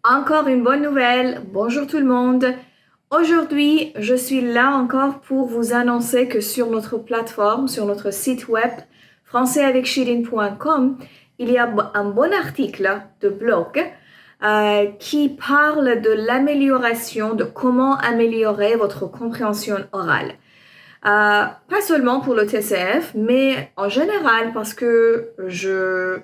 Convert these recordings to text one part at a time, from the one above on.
Encore une bonne nouvelle. Bonjour tout le monde. Aujourd'hui, je suis là encore pour vous annoncer que sur notre plateforme, sur notre site web françaisavecchirine.com, il y a un bon article de blog qui parle de l'amélioration, de comment améliorer votre compréhension orale. Pas seulement pour le TCF, mais en général parce que je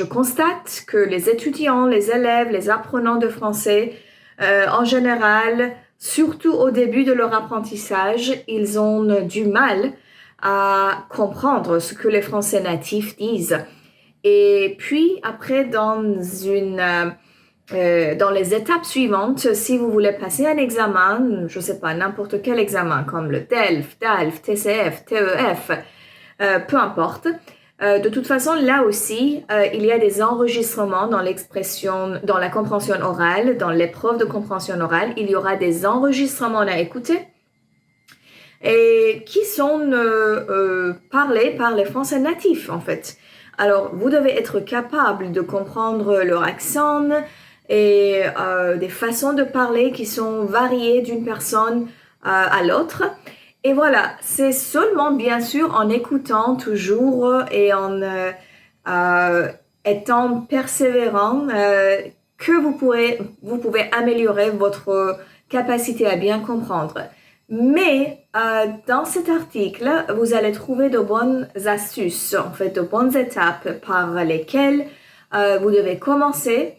constate que les étudiants, les élèves, les apprenants de français, en général, surtout au début de leur apprentissage, ils ont du mal à comprendre ce que les Français natifs disent. Et puis, après, dans les étapes suivantes, si vous voulez passer un examen, je ne sais pas, n'importe quel examen, comme le TELF, TALF, TCF, TEF, peu importe. De toute façon, là aussi, il y a des enregistrements dans dans la compréhension orale, dans l'épreuve de compréhension orale. Il y aura des enregistrements à écouter et qui sont parlés par les Français natifs, en fait. Alors, vous devez être capable de comprendre leur accent et des façons de parler qui sont variées d'une personne à l'autre. Et voilà, c'est seulement bien sûr en écoutant toujours et en étant persévérant que vous pouvez améliorer votre capacité à bien comprendre. Mais dans cet article, vous allez trouver de bonnes astuces, en fait, de bonnes étapes par lesquelles vous devez commencer.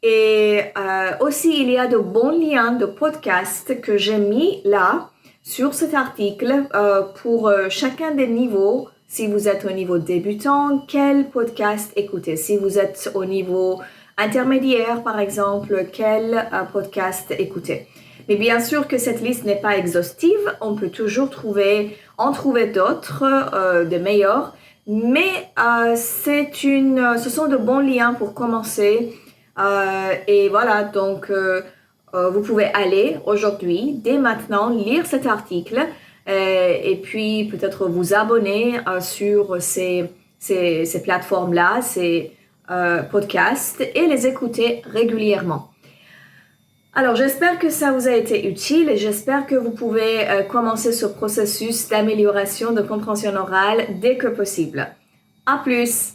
Et aussi, il y a de bons liens de podcasts que j'ai mis là sur cet article pour chacun des niveaux. Si vous êtes au niveau débutant, quel podcast écouter? Si vous êtes au niveau intermédiaire, par exemple, quel podcast écouter? Mais bien sûr que cette liste n'est pas exhaustive. On peut toujours en trouver d'autres, de meilleurs. Mais ce sont de bons liens pour commencer. Et voilà, donc vous pouvez aller aujourd'hui, dès maintenant, lire cet article et puis peut-être vous abonner sur ces plateformes-là, ces podcasts et les écouter régulièrement. Alors, j'espère que ça vous a été utile et j'espère que vous pouvez commencer ce processus d'amélioration de compréhension orale dès que possible. À plus!